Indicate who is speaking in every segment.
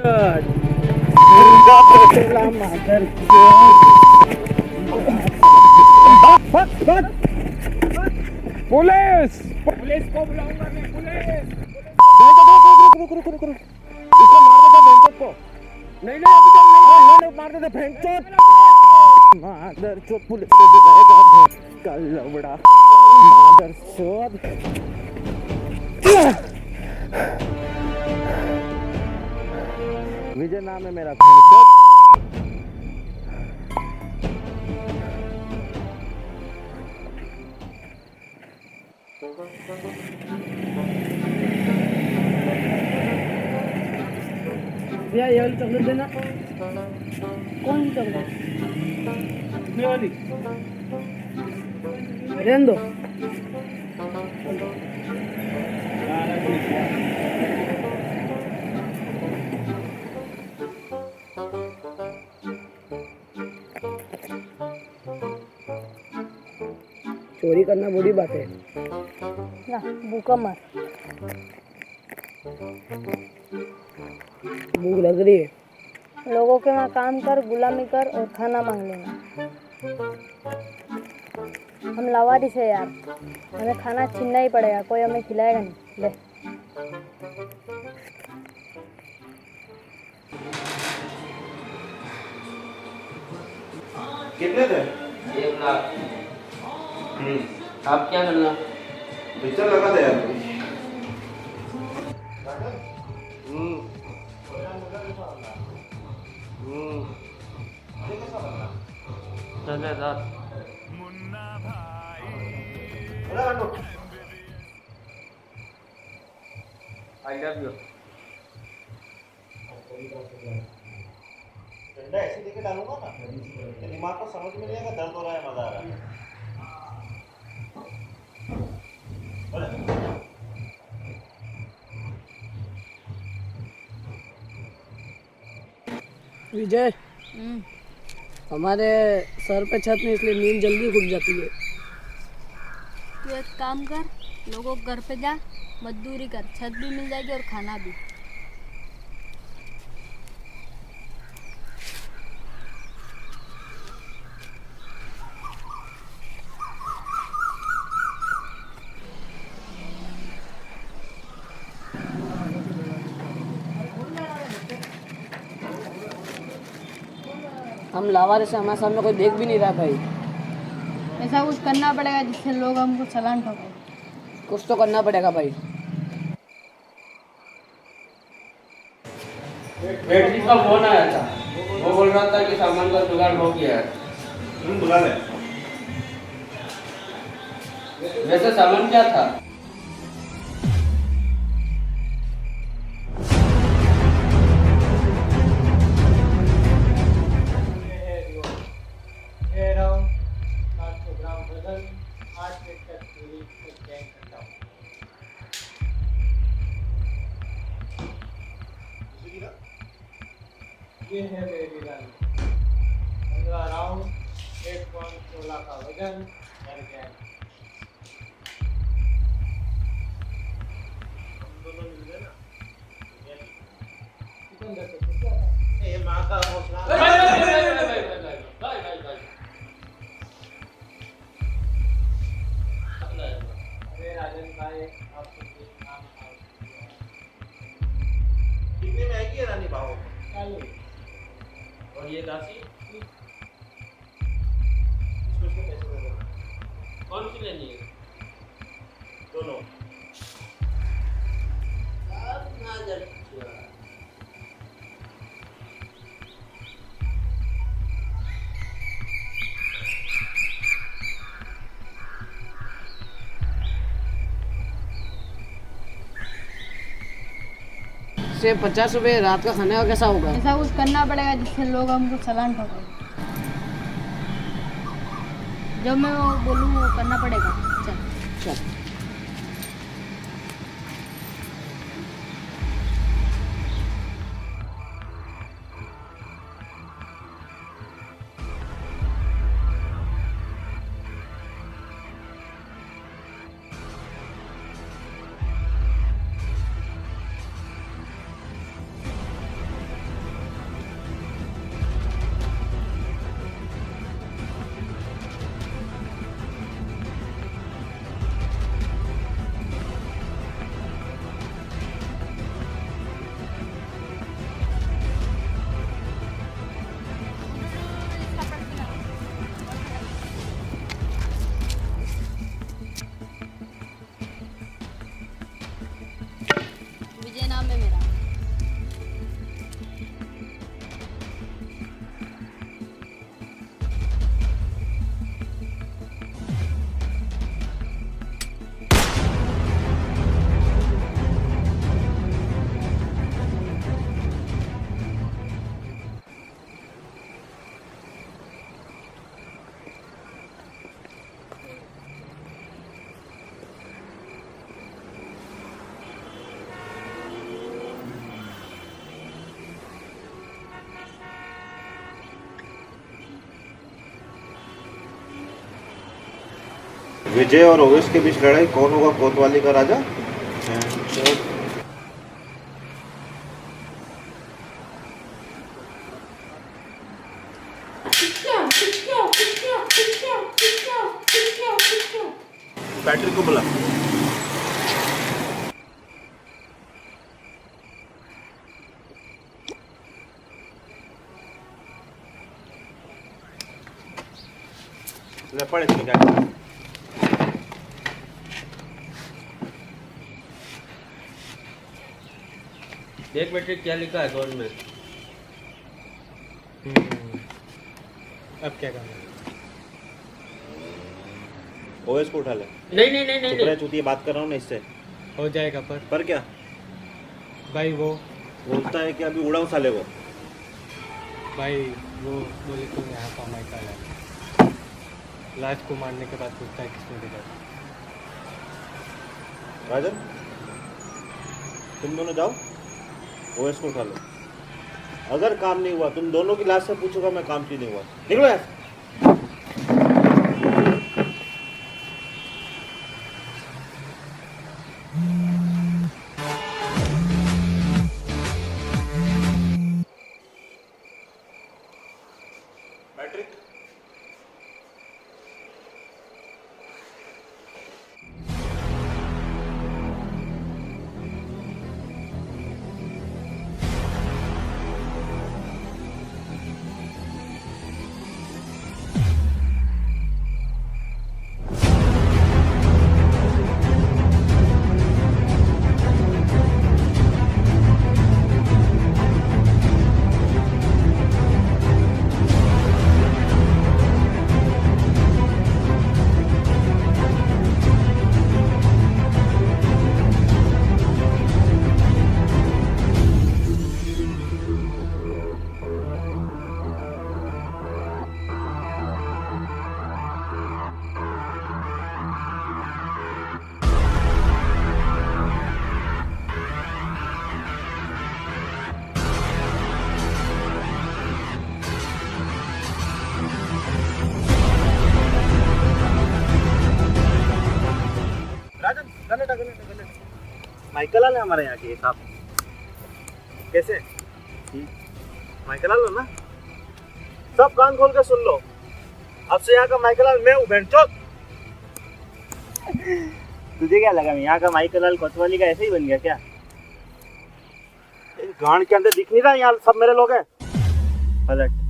Speaker 1: Police police को बुलाऊंगा मैं। Police
Speaker 2: इसको मार देते भेंचोद को।
Speaker 1: नहीं नहीं अभी तक नहीं।
Speaker 2: नहीं मार देते भेंचोद। मादर चोद पुलिस को बुलाएगा कल लवड़ा मादर चोद। विजय नाम है मेरा भेंचोद।
Speaker 3: भैया ये वाली चॉकलेट देना। कौन सी चॉकलेट?
Speaker 1: ये वाली
Speaker 3: रहने दो। चोरी करना बुरी बात है ना, भूखा मार। भूख लग रही है। लोगों के वहाँ काम कर, गुलामी कर और खाना मांग लेना। हम लावारिस है यार, हमें खाना छीनना ही पड़ेगा, कोई हमें खिलाएगा नहीं। ले
Speaker 2: कितने थे?
Speaker 4: 1 लाख। आप क्या करना?
Speaker 2: पिक्चर लगा दे यार।
Speaker 4: चले रात आई लव यू।
Speaker 2: डंडा ऐसे देके डालूंगा ना, तो दिमाग को समझ में नहीं आएगा दर्द हो रहा है, मजा आ रहा है।
Speaker 3: विजय, हमारे सर पे छत नहीं, इसलिए नींद जल्दी खुल जाती है।
Speaker 5: तू एक काम कर, लोगों के घर पे जा, मजदूरी कर, छत भी मिल जाएगी और खाना भी।
Speaker 3: हम लावारिस से, हमारे सामने कोई देख भी नहीं रहा भाई।
Speaker 5: ऐसा कुछ करना पड़ेगा जिससे लोग हमको चालान ठोकें।
Speaker 3: कुछ तो करना पड़ेगा भाई।
Speaker 4: बैटरी का फोन आया था, वो बोल रहा था कि सामान का जुगाड़ हो गया है।
Speaker 2: बुला ले।
Speaker 4: वैसे सामान क्या था?
Speaker 1: ये है मेरी रानी, 15 राउंड, 1.16 का वजन, दोनों मिल गए ना। ये माँ का हौसला। अरे राजन भाई, आपको
Speaker 2: कितने में आएगी ये रानी बाबू?
Speaker 4: और ये राशि
Speaker 2: पैसे दे दो।
Speaker 4: कौन सी लेनी है?
Speaker 2: दोनों।
Speaker 3: से 50 रुपये रात का खाने का कैसा होगा?
Speaker 5: ऐसा कुछ करना पड़ेगा जिससे लोग हमको चालान ठोकें। जब मैं वो बोलूँ वो करना पड़ेगा। चल
Speaker 3: चल।
Speaker 6: विजय और ओवेस के बीच लड़ाई, कौन होगा कोतवाली का राजा? पैट्रिक को बुला। ले पढ़ इसमें क्या है?
Speaker 4: देख बेटे क्या लिखा है बोर्ड में।
Speaker 1: अब क्या करना है?
Speaker 6: ओवेस को उठा ले।
Speaker 4: नहीं नहीं नहीं नहीं,
Speaker 6: चुप रह चूतिया, बात कर रहा हूँ ना इससे।
Speaker 1: हो जाएगा
Speaker 6: पर क्या
Speaker 1: भाई वो
Speaker 6: बोलता है कि अभी उड़ाऊ साले वो।
Speaker 1: भाई वो बोले तो यहाँ का माइकल है, लाश को मारने के बाद पूछता है किसने भेजा।
Speaker 6: राजन तुम दोनों जाओ, ओवेस को उठा लो। अगर काम नहीं हुआ तुम दोनों की लाश से पूछोगा मैं काम क्यों नहीं हुआ। निकलो यार। पैट्रिक माइकल लाल है हमारे यहाँ के साहब। कैसे? माइकल लाल हो ना? सब कान खोल के सुन लो, अब से यहाँ का माइकल लाल मैं हूँ। बेंचोत तुझे क्या लगा मैं यहाँ का माइकल लाल कोतवाली का ऐसे ही बन गया क्या? गांड के अंदर दिख नहीं रहा यहाँ सब मेरे लोग हैं। पलट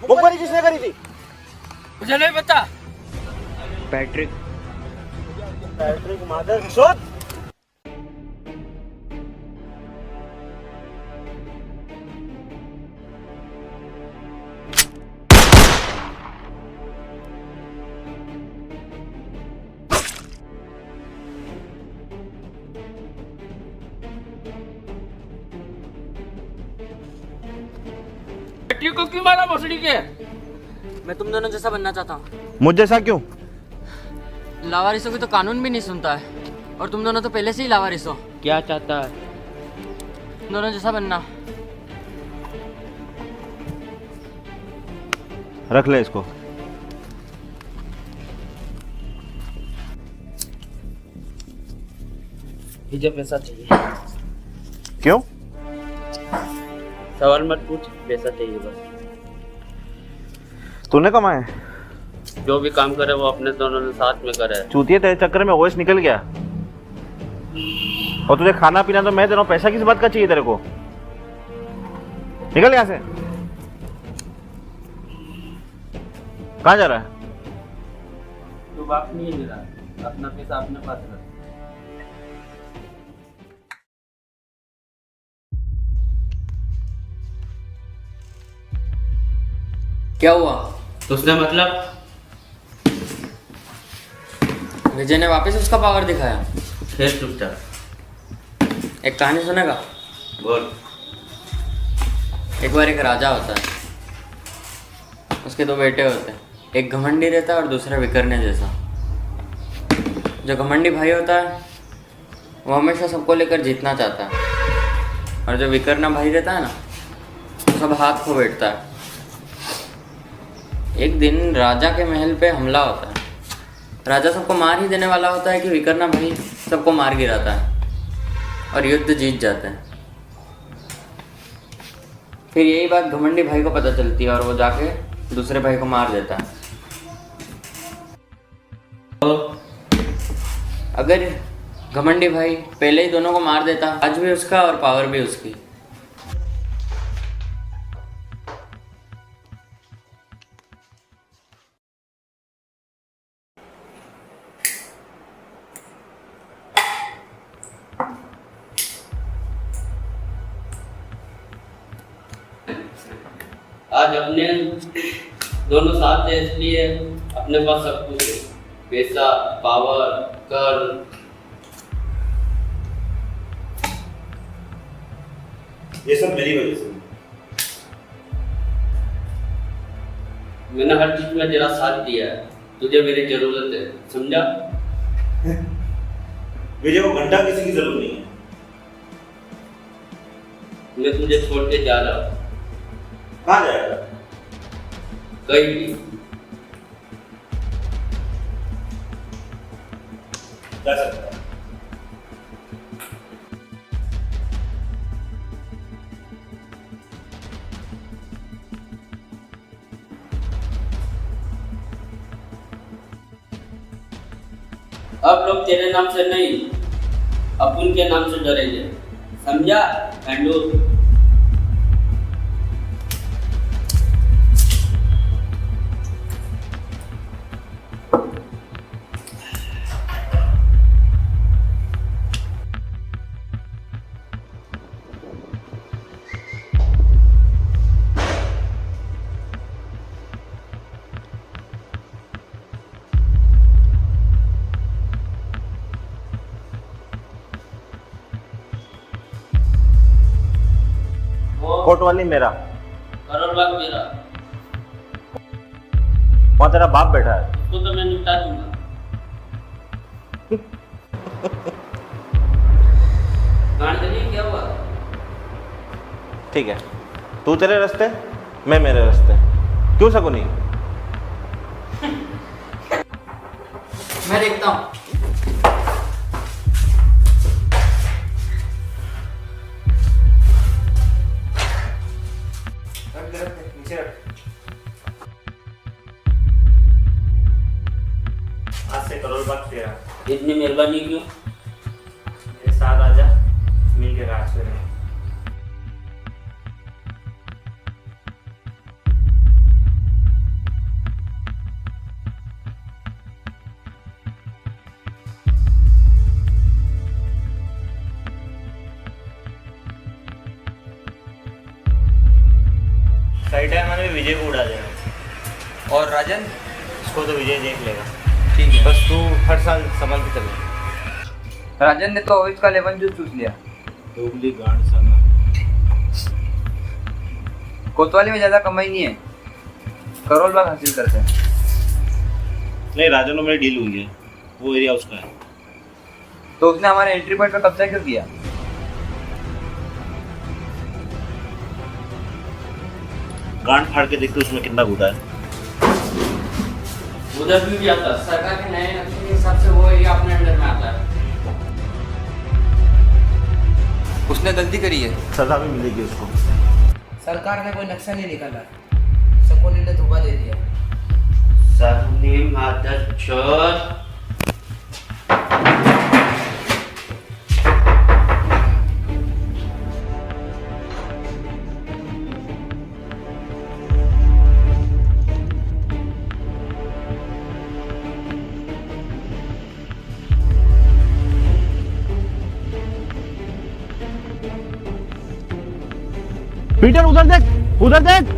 Speaker 6: मुखबरी किसने करी थी?
Speaker 4: मुझे नहीं पता।
Speaker 6: पैट्रिक मादर चोद।
Speaker 4: बेटी को क्यों मारा भोसड़ी के?
Speaker 3: मैं तुम दोनों जैसा बनना चाहता हूँ।
Speaker 6: मुझ जैसा क्यों?
Speaker 3: लावारिसों की तो कानून भी नहीं सुनता है, और तुम दोनों तो पहले से ही लावारिस हो।
Speaker 4: क्या चाहता है?
Speaker 3: तुम दोनों जैसा बनना।
Speaker 6: रख ले इसको।
Speaker 4: मुझे पैसा चाहिए।
Speaker 6: क्यों?
Speaker 4: सवाल मत पूछ, पैसा चाहिए बस।
Speaker 6: तूने कमाए?
Speaker 4: जो भी काम करे वो अपने दोनों ने साथ में करे।
Speaker 6: चूतिए तेरे चक्कर में ओएस निकल गया, और तुझे खाना पीना तो मैं दे रहा हूँ, पैसा किस बात का चाहिए तेरे को? निकल यहाँ से। कहाँ जा रहा है?
Speaker 4: तू बाप नहीं मिला, अपना पैसा अपने पास रख।
Speaker 7: क्या हुआ?
Speaker 4: तो उसने मतलब
Speaker 7: विजय ने वापस उसका पावर दिखाया।
Speaker 4: फिर चुपचाप।
Speaker 7: एक कहानी सुनेगा?
Speaker 4: बोल।
Speaker 7: एक बार एक राजा होता है, उसके दो बेटे होते हैं, एक घमंडी रहता है और दूसरा विकर्णे जैसा। जो घमंडी भाई होता है वो हमेशा सबको लेकर जीतना चाहता है, और जो विकर्णा भाई रहता है ना, वो सब हाथ खो बैठता है। एक दिन राजा के महल पे हमला होता है। राजा सबको मार ही देने वाला होता है कि विकर्णा भाई सबको मार गिराता है और युद्ध जीत जाते हैं। फिर यही बात घमंडी भाई को पता चलती है और वो जाके दूसरे भाई को मार देता है। अगर घमंडी भाई पहले ही दोनों को मार देता, आज भी उसका और पावर भी उसकी।
Speaker 4: आज अपने दोनों साथ थे, इसलिए अपने पास सब कुछ है। पैसा, पावर, कर।
Speaker 6: ये सब मेरी वजह से।
Speaker 4: मैंने हर चीज में तेरा साथ दिया है, तुझे मेरी जरूरत है, समझा?
Speaker 6: विजय को घंटा किसी की जरूरत नहीं है।
Speaker 4: मैं तुझे छोड़ के जा रहा हूँ।
Speaker 6: कहाँ जाएगा?
Speaker 4: कहीं भी।
Speaker 6: जा सकता है।
Speaker 4: अब लोग तेरे नाम से नहीं, अपन के नाम से डरेंगे, समझा? एंडू।
Speaker 6: कोतवाली मेरा,
Speaker 4: करोड़ बाग मेरा।
Speaker 6: वहाँ तेरा बाप बैठा है।
Speaker 4: उसको तो मैं निपटा दूंगा। गांधी क्या हुआ?
Speaker 6: ठीक है, तू तेरे रास्ते, मैं मेरे रास्ते। क्यों शकुनी?
Speaker 7: मैं देखता हूँ।
Speaker 6: आज से करोड़ बाग तेरा।
Speaker 4: इतनी मेहरबानी क्यों?
Speaker 6: मेरे साथ आजा, मिल के राज करें। सही टाइम में विजय को उड़ा देना।
Speaker 2: और राजन?
Speaker 6: इसको तो विजय देख लेगा।
Speaker 2: ठीक है।
Speaker 6: बस तू हर साल संभाल के चले।
Speaker 2: राजन ने तो ओविस का लेमन जूस चूस लिया।
Speaker 6: डोगली गांड साला।
Speaker 2: कोतवाली में ज़्यादा कमाई नहीं है, करोड़ बाग हासिल करते हैं।
Speaker 6: नहीं, राजन में मेरी डील हुई है, वो एरिया उसका है।
Speaker 2: तो उसने हमारे एंट्री पॉइंट पर कब्जा क्यों किया?
Speaker 6: गांड फाड़ के देखते उसमें कितना घुटा है।
Speaker 4: उधर भी आता।
Speaker 7: सरकार के नए नक्शे के हिसाब से वो एरिया अपने अंडर में आता है।
Speaker 2: उसने गलती करी है,
Speaker 6: सजा भी मिलेगी उसको।
Speaker 3: सरकार ने कोई नक्शा नहीं निकाला, शकुनी ने धोखा दे दिया।
Speaker 4: सामने मादर चोर।
Speaker 6: पीटर उधर देख, उधर देख।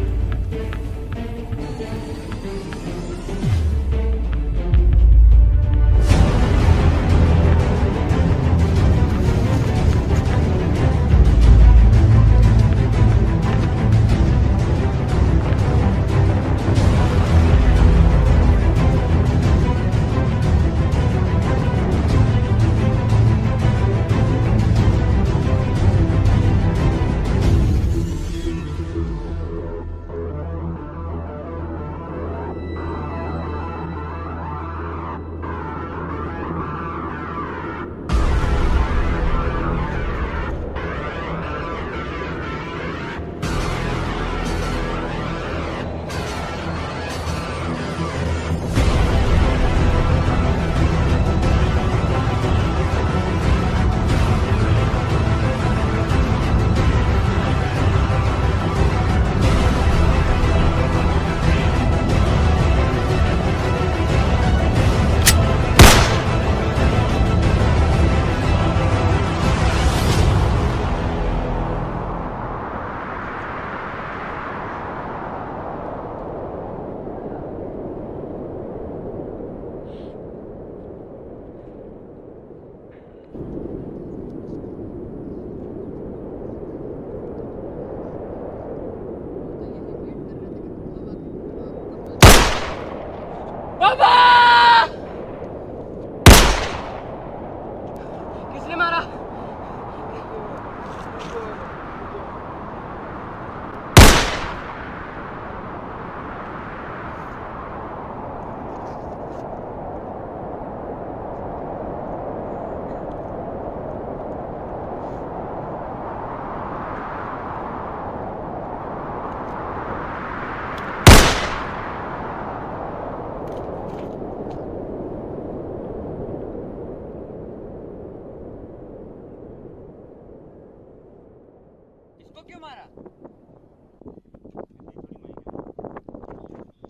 Speaker 8: उसको क्यों मारा?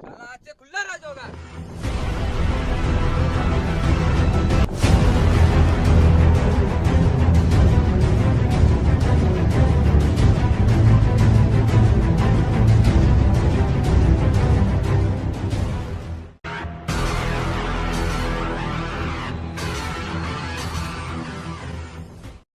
Speaker 8: साला आज से खुला राज होगा।